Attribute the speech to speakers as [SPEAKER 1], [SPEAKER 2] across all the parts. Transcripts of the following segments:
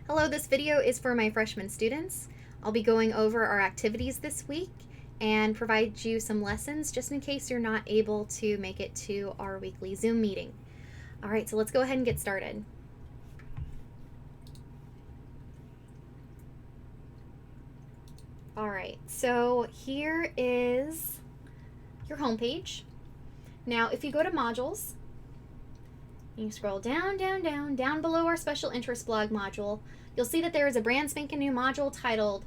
[SPEAKER 1] Hello, this video is for my freshman students. I'll be going over our activities this week and provide you some lessons just in case you're not able to make it to our weekly Zoom meeting. All right, so let's go ahead and get started. All right, so here is your homepage. Now, if you go to modules, you scroll down below our special interest blog module, you'll see that there is a brand spanking new module titled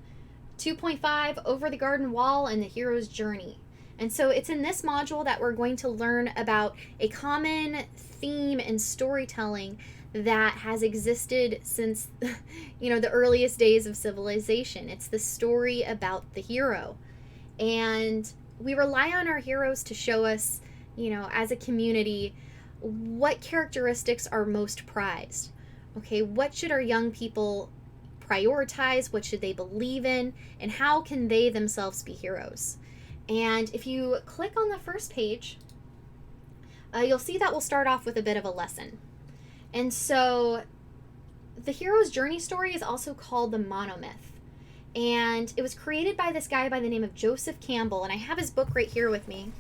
[SPEAKER 1] 2.5 Over the Garden Wall and the Hero's Journey. And so it's in this module that we're going to learn about a common theme in storytelling that has existed since the earliest days of civilization. It's the story about the hero. And we rely on our heroes to show us, as a community, what characteristics are most prized. Okay, what should our young people prioritize? What should they believe in? And how can they themselves be heroes? And if you click on the first page, you'll see that we'll start off with a bit of a lesson. And so the hero's journey story is also called the monomyth. And it was created by this guy by the name of Joseph Campbell. And I have his book right here with me.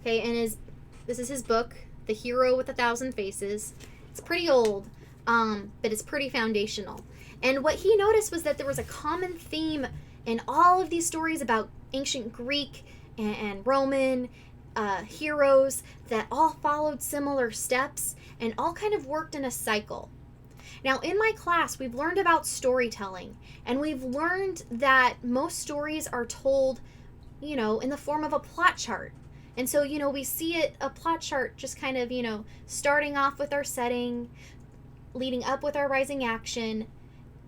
[SPEAKER 1] Okay, and this is his book, The Hero with a Thousand Faces. It's pretty old, but it's pretty foundational. And what he noticed was that there was a common theme in all of these stories about ancient Greek and Roman heroes that all followed similar steps and all kind of worked in a cycle. Now, in my class, we've learned about storytelling, and we've learned that most stories are told, in the form of a plot chart. And so, we see a plot chart just kind of, starting off with our setting, leading up with our rising action,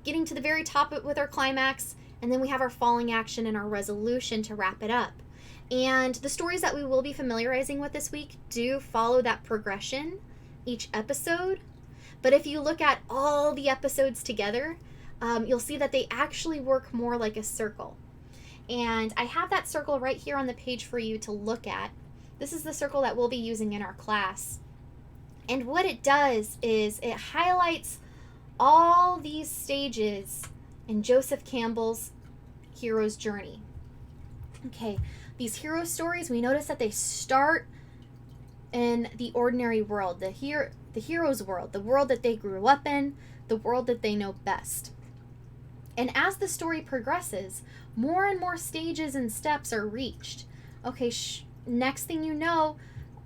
[SPEAKER 1] getting to the very top with our climax, and then we have our falling action and our resolution to wrap it up. And the stories that we will be familiarizing with this week do follow that progression each episode. But if you look at all the episodes together, you'll see that they actually work more like a circle. And I have that circle right here on the page for you to look at. This is the circle that we'll be using in our class. And what it does is it highlights all these stages in Joseph Campbell's hero's journey. Okay, these hero stories, we notice that they start in the ordinary world, the hero's world, the world that they grew up in, the world that they know best. And as the story progresses, more and more stages and steps are reached. Okay, next thing you know,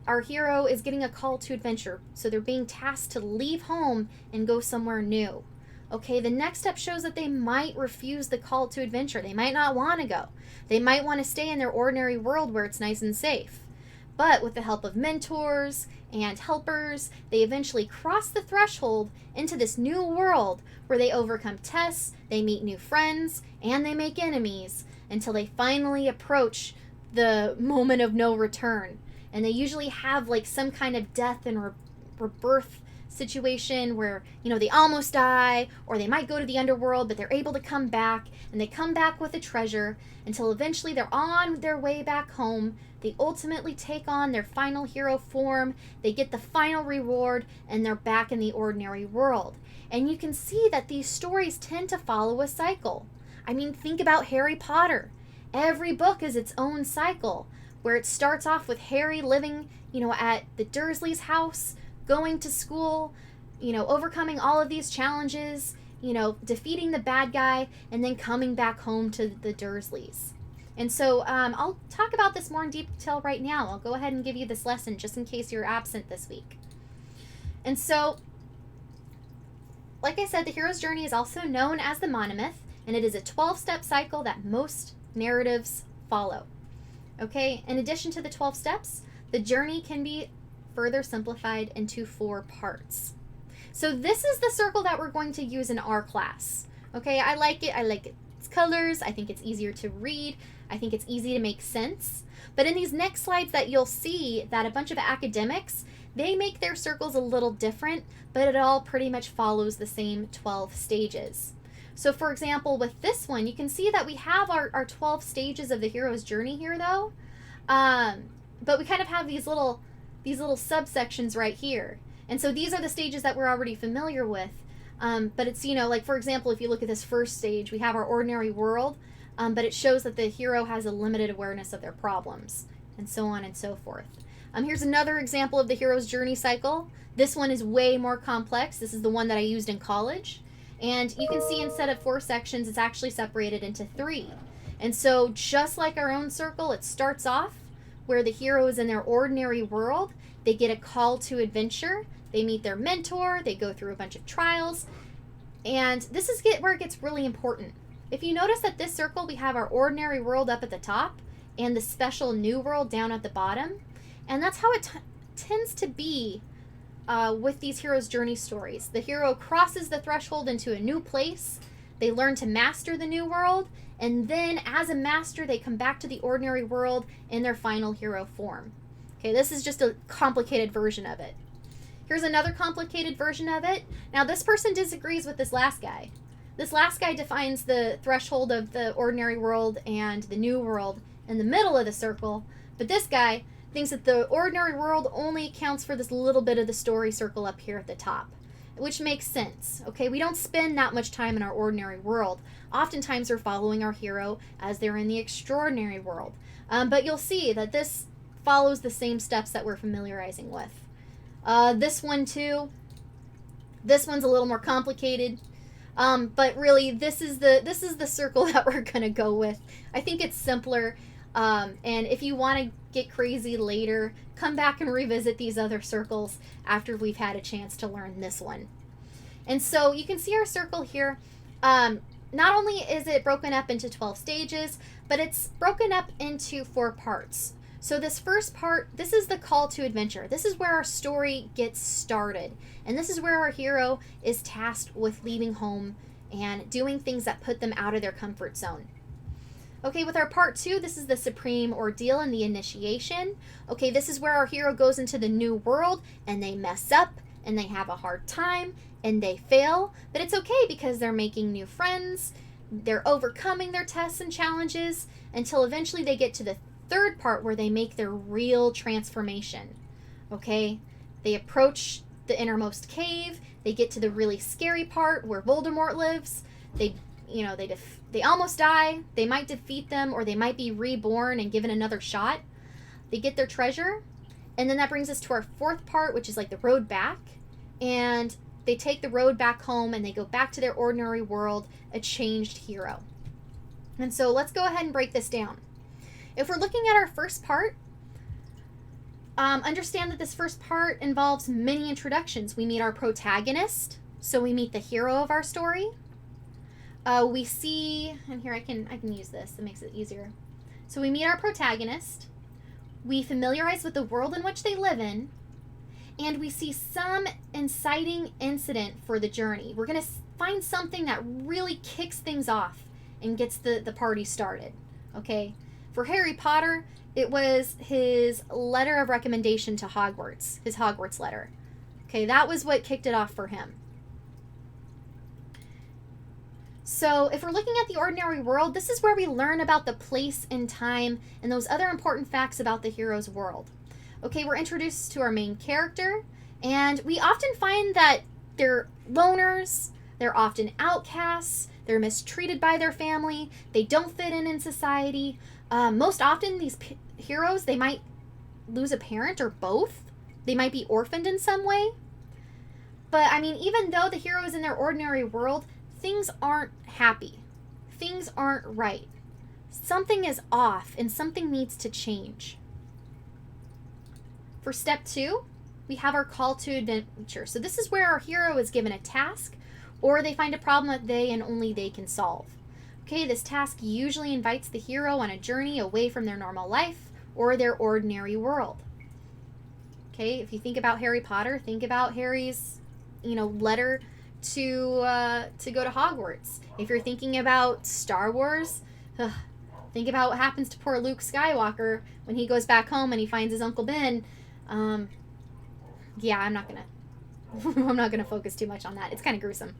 [SPEAKER 1] our hero is getting a call to adventure. So they're being tasked to leave home and go somewhere new. Okay, the next step shows that they might refuse the call to adventure. They might not want to go. They might want to stay in their ordinary world where it's nice and safe. But with the help of mentors and helpers, they eventually cross the threshold into this new world where they overcome tests, they meet new friends, and they make enemies until they finally approach the moment of no return. And they usually have some kind of death and rebirth situation where, they almost die, or they might go to the underworld, but they're able to come back, and they come back with a treasure until eventually they're on their way back home. They ultimately take on their final hero form, they get the final reward, and they're back in the ordinary world. And you can see that these stories tend to follow a cycle. I mean, think about Harry Potter. Every book is its own cycle, where it starts off with Harry living, at the Dursleys' house, going to school, overcoming all of these challenges, defeating the bad guy, and then coming back home to the Dursleys. And so I'll talk about this more in detail right now. I'll go ahead and give you this lesson just in case you're absent this week. And so, like I said, the hero's journey is also known as the monomyth, and it is a 12-step cycle that most narratives follow. Okay, in addition to the 12 steps, the journey can be further simplified into 4 parts. So this is the circle that we're going to use in our class. Okay, I like it. Its colors. I think it's easier to read. I think it's easy to make sense. But in these next slides that you'll see that a bunch of academics, they make their circles a little different, but it all pretty much follows the same 12 stages. So for example, with this one, you can see that we have our 12 stages of the hero's journey here though. But we kind of have these little subsections right here. And so these are the stages that we're already familiar with. But it's, like, for example, if you look at this first stage, we have our ordinary world, but it shows that the hero has a limited awareness of their problems, and so on and so forth. Here's another example of the hero's journey cycle. This one is way more complex. This is the one that I used in college. And you can see instead of 4 sections, it's actually separated into 3. And so just like our own circle, it starts off where the hero is in their ordinary world. They get a call to adventure. They meet their mentor. They go through a bunch of trials. And this is where it gets really important. If you notice that this circle, we have our ordinary world up at the top and the special new world down at the bottom. And that's how it tends to be with these hero's journey stories. The hero crosses the threshold into a new place. They learn to master the new world. And then as a master, they come back to the ordinary world in their final hero form. Okay, this is just a complicated version of it. Here's another complicated version of it. Now, this person disagrees with this last guy. This last guy defines the threshold of the ordinary world and the new world in the middle of the circle. But this guy thinks that the ordinary world only accounts for this little bit of the story circle up here at the top, which makes sense. Okay, we don't spend that much time in our ordinary world. Oftentimes we're following our hero as they're in the extraordinary world. But you'll see that this follows the same steps that we're familiarizing with. This one too. This one's a little more complicated. But really, this is the circle that we're gonna go with. I think it's simpler. And if you want to get crazy later, come back and revisit these other circles after we've had a chance to learn this one. And so you can see our circle here. Not only is it broken up into 12 stages, but it's broken up into 4 parts. So this first part, this is the call to adventure. This is where our story gets started. And this is where our hero is tasked with leaving home and doing things that put them out of their comfort zone. Okay, with our part 2, this is the supreme ordeal and the initiation. Okay, this is where our hero goes into the new world and they mess up and they have a hard time and they fail. But it's okay because they're making new friends. They're overcoming their tests and challenges until eventually they get to the third part where they make their real transformation. Okay, they approach the innermost cave. They get to the really scary part where Voldemort lives. They almost die. They might defeat them, or they might be reborn and given another shot. They get their treasure, and then that brings us to our 4th part, which is like the road back. And they take the road back home, and they go back to their ordinary world, a changed hero. And so let's go ahead and break this down. If we're looking at our first part, understand that this first part involves many introductions. We meet our protagonist, so we meet the hero of our story. We see, and here I can use this, it makes it easier. So we meet our protagonist, we familiarize with the world in which they live in, and we see some inciting incident for the journey. We're going to find something that really kicks things off and gets the party started, okay? For Harry Potter, it was his letter of recommendation to Hogwarts, his Hogwarts letter. Okay, that was what kicked it off for him. So if we're looking at the ordinary world, this is where we learn about the place and time and those other important facts about the hero's world. Okay, we're introduced to our main character, and we often find that they're loners, they're often outcasts, they're mistreated by their family, they don't fit in society. Most often, these heroes, they might lose a parent or both. They might be orphaned in some way. But, I mean, even though the hero is in their ordinary world, things aren't happy. Things aren't right. Something is off, and something needs to change. For step 2, we have our call to adventure. So this is where our hero is given a task, or they find a problem that they and only they can solve. Okay, this task usually invites the hero on a journey away from their normal life or their ordinary world. Okay, if you think about Harry Potter, think about Harry's, letter to go to Hogwarts. If you're thinking about Star Wars, think about what happens to poor Luke Skywalker when he goes back home and he finds his Uncle Ben. Yeah, I'm not gonna focus too much on that. It's kind of gruesome.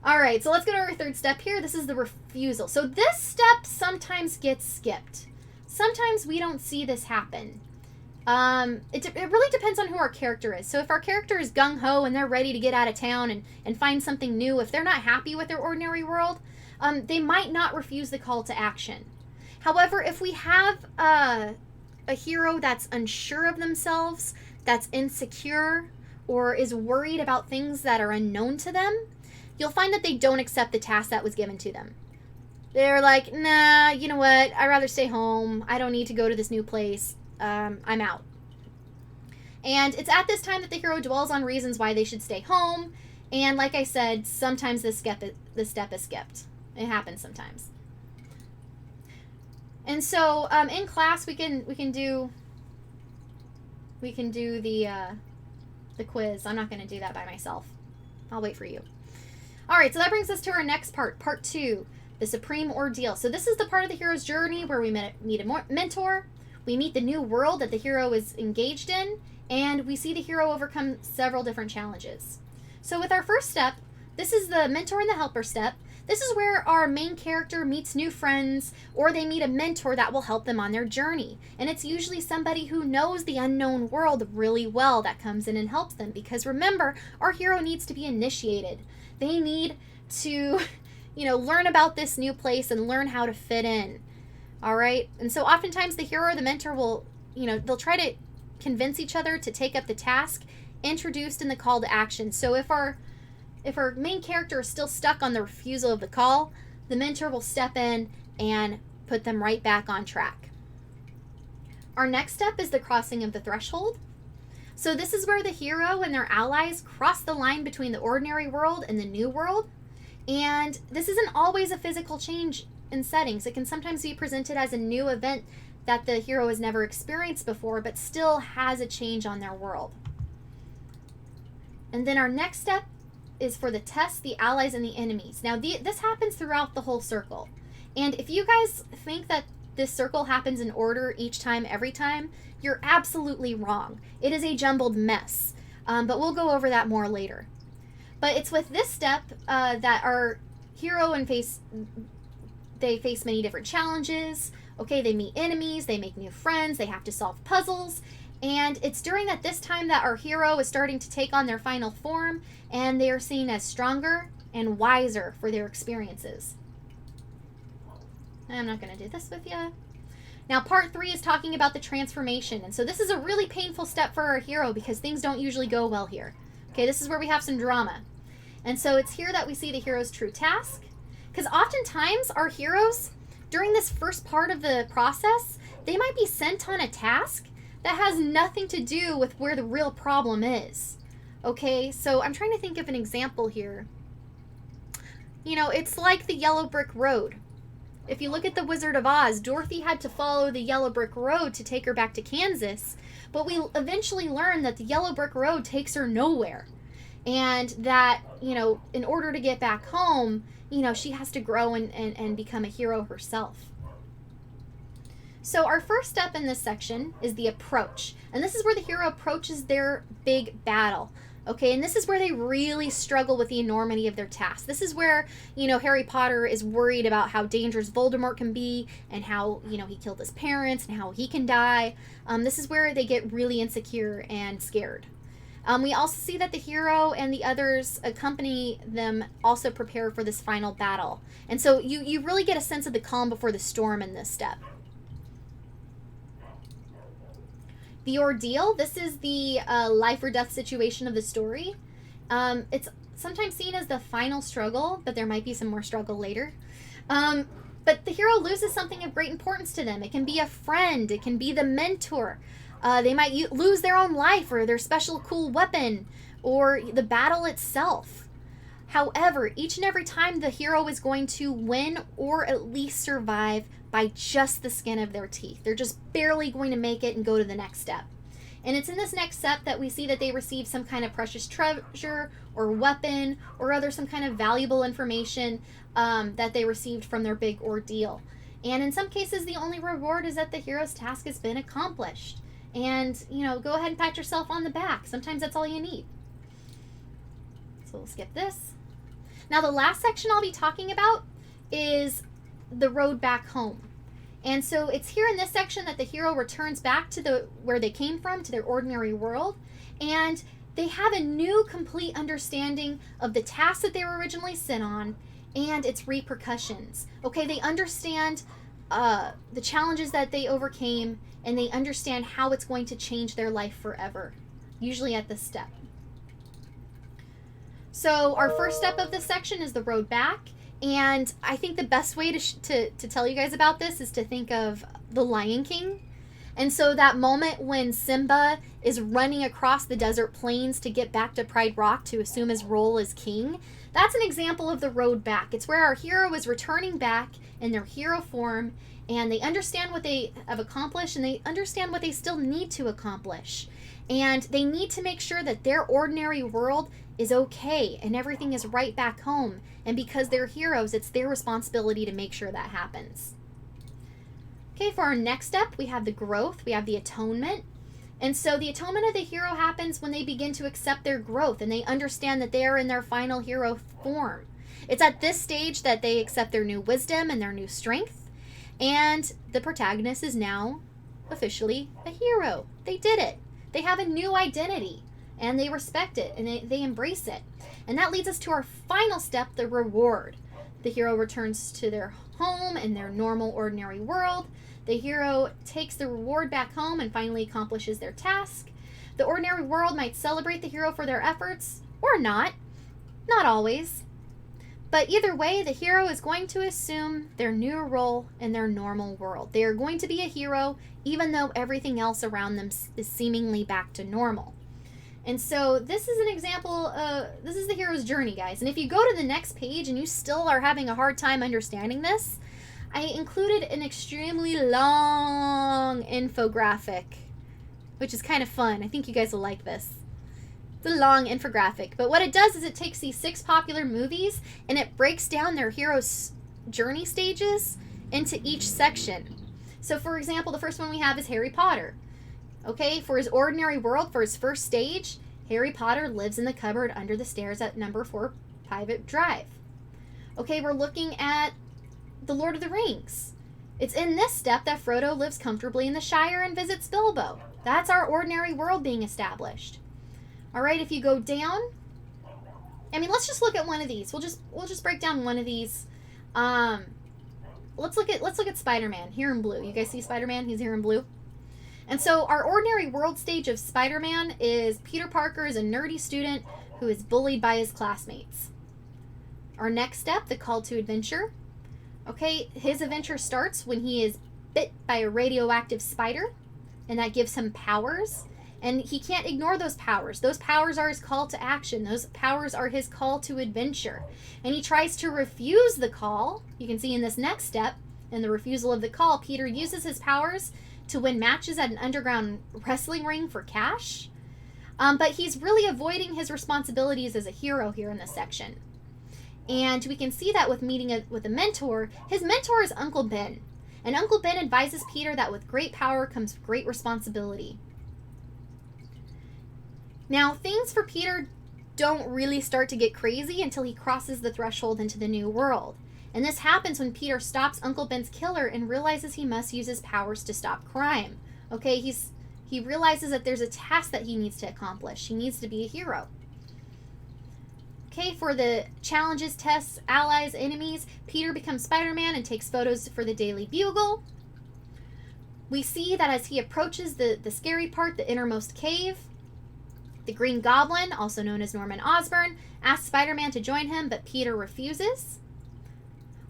[SPEAKER 1] All right, so let's go to our 3rd step here. This is the refusal. So this step sometimes gets skipped. Sometimes we don't see this happen. It really depends on who our character is. So if our character is gung-ho and they're ready to get out of town and find something new, if they're not happy with their ordinary world, they might not refuse the call to action. However, if we have a hero that's unsure of themselves, that's insecure, or is worried about things that are unknown to them, you'll find that they don't accept the task that was given to them. They're like, nah, you know what? I'd rather stay home. I don't need to go to this new place. I'm out. And it's at this time that the hero dwells on reasons why they should stay home. And like I said, sometimes this step is skipped. It happens sometimes. And so in class we can do the quiz. I'm not going to do that by myself. I'll wait for you. All right, so that brings us to our next part, part 2, the Supreme Ordeal. So this is the part of the hero's journey where we meet a mentor, we meet the new world that the hero is engaged in, and we see the hero overcome several different challenges. So with our first step, this is the mentor and the helper step. This is where our main character meets new friends, or they meet a mentor that will help them on their journey. And it's usually somebody who knows the unknown world really well that comes in and helps them. Because remember, our hero needs to be initiated. They need to, learn about this new place and learn how to fit in. All right? And so oftentimes the hero or the mentor will, they'll try to convince each other to take up the task introduced in the call to action. So if our main character is still stuck on the refusal of the call, the mentor will step in and put them right back on track. Our next step is the crossing of the threshold. So this is where the hero and their allies cross the line between the ordinary world and the new world. And this isn't always a physical change in settings. It can sometimes be presented as a new event that the hero has never experienced before, but still has a change on their world. And then our next step is for the test, the allies, and the enemies. Now, this happens throughout the whole circle. And if you guys think that this circle happens in order each time, every time, you're absolutely wrong. It is a jumbled mess. But we'll go over that more later. But it's with this step that our hero face many different challenges. Okay, they meet enemies, they make new friends, they have to solve puzzles. And it's during this time that our hero is starting to take on their final form, and they are seen as stronger and wiser for their experiences. I'm not going to do this with you. Now, part 3 is talking about the transformation. And so this is a really painful step for our hero because things don't usually go well here. Okay, this is where we have some drama. And so it's here that we see the hero's true task. Because oftentimes our heroes, during this first part of the process, they might be sent on a task that has nothing to do with where the real problem is. Okay, so I'm trying to think of an example here. It's like the yellow brick road. If you look at The Wizard of Oz, Dorothy had to follow the yellow brick road to take her back to Kansas, but we eventually learn that the yellow brick road takes her nowhere. And that, in order to get back home, she has to grow and become a hero herself. So our first step in this section is the approach. And this is where the hero approaches their big battle. Okay, and this is where they really struggle with the enormity of their task. This is where, Harry Potter is worried about how dangerous Voldemort can be and how, he killed his parents and how he can die. This is where they get really insecure and scared. We also see that the hero and the others accompany them also prepare for this final battle. And so you really get a sense of the calm before the storm in this step. The ordeal, this is the life or death situation of the story. It's sometimes seen as the final struggle, but there might be some more struggle later. But the hero loses something of great importance to them. It can be a friend. It can be the mentor. They might lose their own life or their special cool weapon or the battle itself. However, each and every time the hero is going to win or at least survive by just the skin of their teeth. They're just barely going to make it and go to the next step. And it's in this next step that we see that they receive some kind of precious treasure or weapon or some kind of valuable information that they received from their big ordeal. And in some cases, the only reward is that the hero's task has been accomplished. And, go ahead and pat yourself on the back. Sometimes that's all you need. So we'll skip this. Now, the last section I'll be talking about is the road back home. And so it's here in this section that the hero returns back to where they came from, to their ordinary world, and they have a new complete understanding of the task that they were originally sent on and its repercussions. Okay, they understand the challenges that they overcame, and they understand how it's going to change their life forever, usually at this step. So our first step of this section is the road back. And I think the best way to tell you guys about this is to think of The Lion King. And so that moment when Simba is running across the desert plains to get back to Pride Rock to assume his role as king, that's an example of the road back. It's where our hero is returning back in their hero form, and they understand what they have accomplished, and they understand what they still need to accomplish. And they need to make sure that their ordinary world is okay and everything is right back home. And because they're heroes, it's their responsibility to make sure that happens. Okay, for our next step, we have the growth, we have the atonement. And so the atonement of the hero happens when they begin to accept their growth and they understand that they are in their final hero form. It's at this stage that they accept their new wisdom and their new strength. And the protagonist is now officially a hero. They did it. They have a new identity. And they respect it, and they embrace it. And that leads us to our final step, the reward. The hero returns to their home in their normal, ordinary world. The hero takes the reward back home and finally accomplishes their task. The ordinary world might celebrate the hero for their efforts, or not. Not always. But either way, the hero is going to assume their new role in their normal world. They are going to be a hero, even though everything else around them is seemingly back to normal. And so this is an example, this is the hero's journey, guys. And if you go to the next page and you still are having a hard time understanding this, I included an extremely long infographic, which is kind of fun. I think you guys will like this. It's a long infographic. But what it does is it takes these 6 popular movies and it breaks down their hero's journey stages into each section. So for example, the first one we have is Harry Potter. Okay, for his ordinary world, for his first stage, Harry Potter lives in the cupboard under the stairs at number 4 Private Drive. Okay, we're looking at The Lord of the Rings. It's in this step that Frodo lives comfortably in the Shire and visits Bilbo. That's our ordinary world being established. All right, if you go down, let's just look at one of these. We'll just break down one of these. Let's look at Spider-Man here in blue. You guys see Spider-Man? He's here in blue. And so our ordinary world stage of Spider-Man is Peter Parker is a nerdy student who is bullied by his classmates. Our next step, the call to adventure. Okay, his adventure starts when he is bit by a radioactive spider, and that gives him powers. And he can't ignore those powers. Those powers are his call to action. Those powers are his call to adventure. And he tries to refuse the call. You can see in this next step, in the refusal of the call, Peter uses his powers to win matches at an underground wrestling ring for cash. But he's really avoiding his responsibilities as a hero here in this section. And we can see that with meeting with a mentor. His mentor is Uncle Ben. And Uncle Ben advises Peter that with great power comes great responsibility. Now, things for Peter don't really start to get crazy until he crosses the threshold into the new world. And this happens when Peter stops Uncle Ben's killer and realizes he must use his powers to stop crime. Okay, he realizes that there's a task that he needs to accomplish. He needs to be a hero. Okay, for the challenges, tests, allies, enemies, Peter becomes Spider-Man and takes photos for the Daily Bugle. We see that as he approaches the scary part, the innermost cave, the Green Goblin, also known as Norman Osborn, asks Spider-Man to join him, but Peter refuses.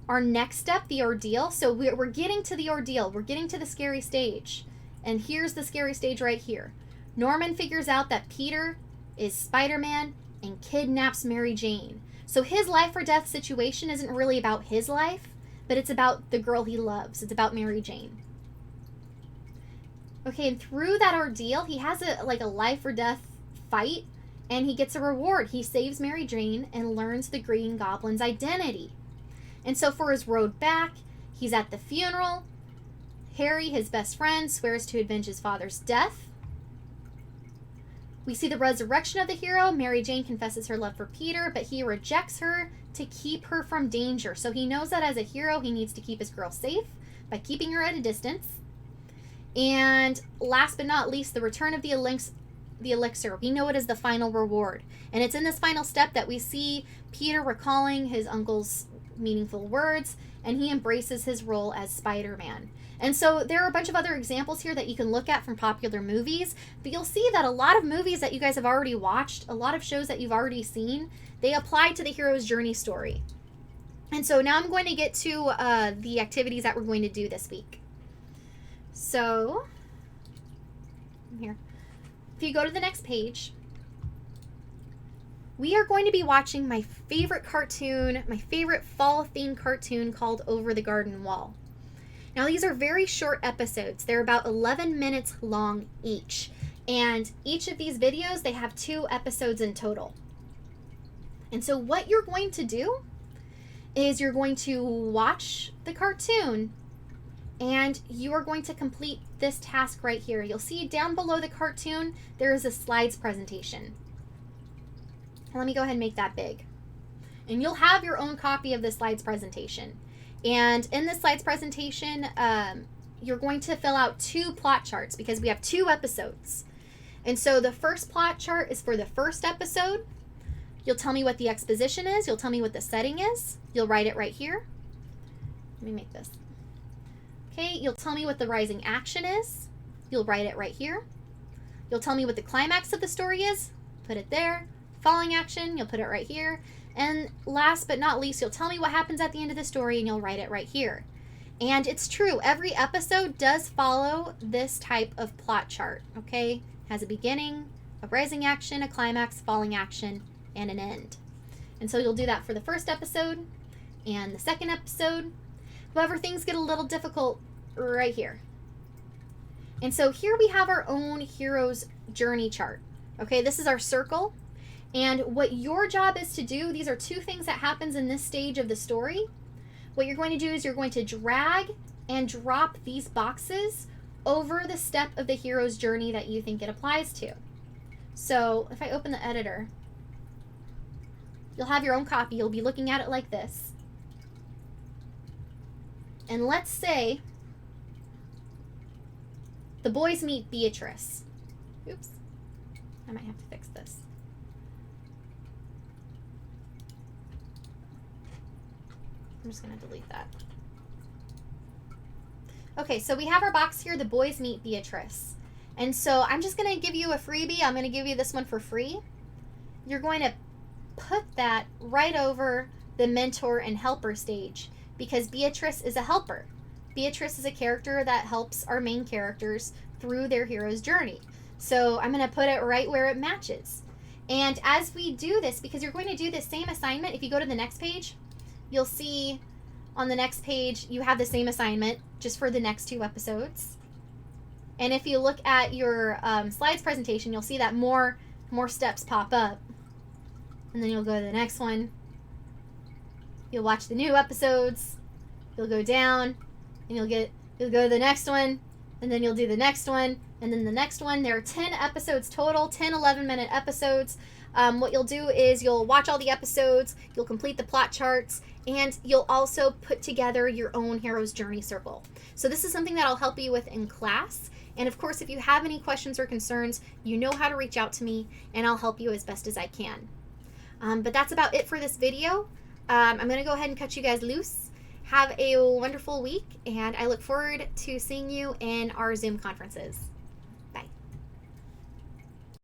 [SPEAKER 1] Our next step, the ordeal. So we're getting to the ordeal. We're getting to the scary stage. And here's the scary stage right here. Norman figures out that Peter is Spider-Man and kidnaps Mary Jane. So his life or death situation isn't really about his life, but it's about the girl he loves. It's about Mary Jane. Okay, and through that ordeal, he has a life or death fight, and he gets a reward. He saves Mary Jane and learns the Green Goblin's identity. And so for his road back, he's at the funeral. Harry, his best friend, swears to avenge his father's death. We see the resurrection of the hero. Mary Jane confesses her love for Peter, but he rejects her to keep her from danger. So he knows that as a hero, he needs to keep his girl safe, by keeping her at a distance. And last but not least, the return of the elixir. We know it as the final reward. And it's in this final step that we see Peter recalling his uncle's meaningful words, and he embraces his role as Spider-Man. And so there are a bunch of other examples here that you can look at from popular movies, but you'll see that a lot of movies that you guys have already watched, a lot of shows that you've already seen, they apply to the hero's journey story. And so now I'm going to get to the activities that we're going to do this week. So, here. If you go to the next page, we are going to be watching my favorite cartoon, my favorite fall-themed cartoon called Over the Garden Wall. Now, these are very short episodes. They're about 11 minutes long each. And each of these videos, they have 2 episodes in total. And so what you're going to do is you're going to watch the cartoon and you are going to complete this task right here. You'll see down below the cartoon, there is a slides presentation. Let me go ahead and make that big. And you'll have your own copy of the slides presentation. And in the slides presentation, you're going to fill out 2 plot charts because we have 2 episodes. And so the first plot chart is for the first episode. You'll tell me what the exposition is. You'll tell me what the setting is. You'll write it right here. Let me make this. Okay, you'll tell me what the rising action is. You'll write it right here. You'll tell me what the climax of the story is. Put it there. Falling action, you'll put it right here. And last but not least, you'll tell me what happens at the end of the story and you'll write it right here. And it's true, every episode does follow this type of plot chart, okay? It has a beginning, a rising action, a climax, falling action, and an end. And so you'll do that for the first episode and the second episode. However, things get a little difficult right here. And so here we have our own hero's journey chart. Okay, this is our circle. And what your job is to do, these are 2 things that happens in this stage of the story. What you're going to do is you're going to drag and drop these boxes over the step of the hero's journey that you think it applies to. So if I open the editor, you'll have your own copy. You'll be looking at it like this. And let's say the boys meet Beatrice. Oops. I might have to fix this. I'm just going to delete that. Okay, so we have our box here, the boys meet Beatrice. And so I'm just going to give you a freebie. I'm going to give you this one for free. You're going to put that right over the mentor and helper stage because Beatrice is a helper. Beatrice is a character that helps our main characters through their hero's journey. So I'm going to put it right where it matches. And as we do this, because you're going to do the same assignment, if you go to the next page, you'll see on the next page you have the same assignment just for the next 2 episodes. And if you look at your slides presentation, you'll see that more steps pop up. And then you'll go to the next one. You'll watch the new episodes. You'll go down and you'll go to the next one, and then you'll do the next one, and then the next one. There are 10 episodes total, 10 11-minute episodes. What you'll do is you'll watch all the episodes, you'll complete the plot charts, and you'll also put together your own hero's journey circle. So this is something that I'll help you with in class. And of course, if you have any questions or concerns, you know how to reach out to me, and I'll help you as best as I can. But that's about it for this video. I'm going to go ahead and cut you guys loose. Have a wonderful week, and I look forward to seeing you in our Zoom conferences.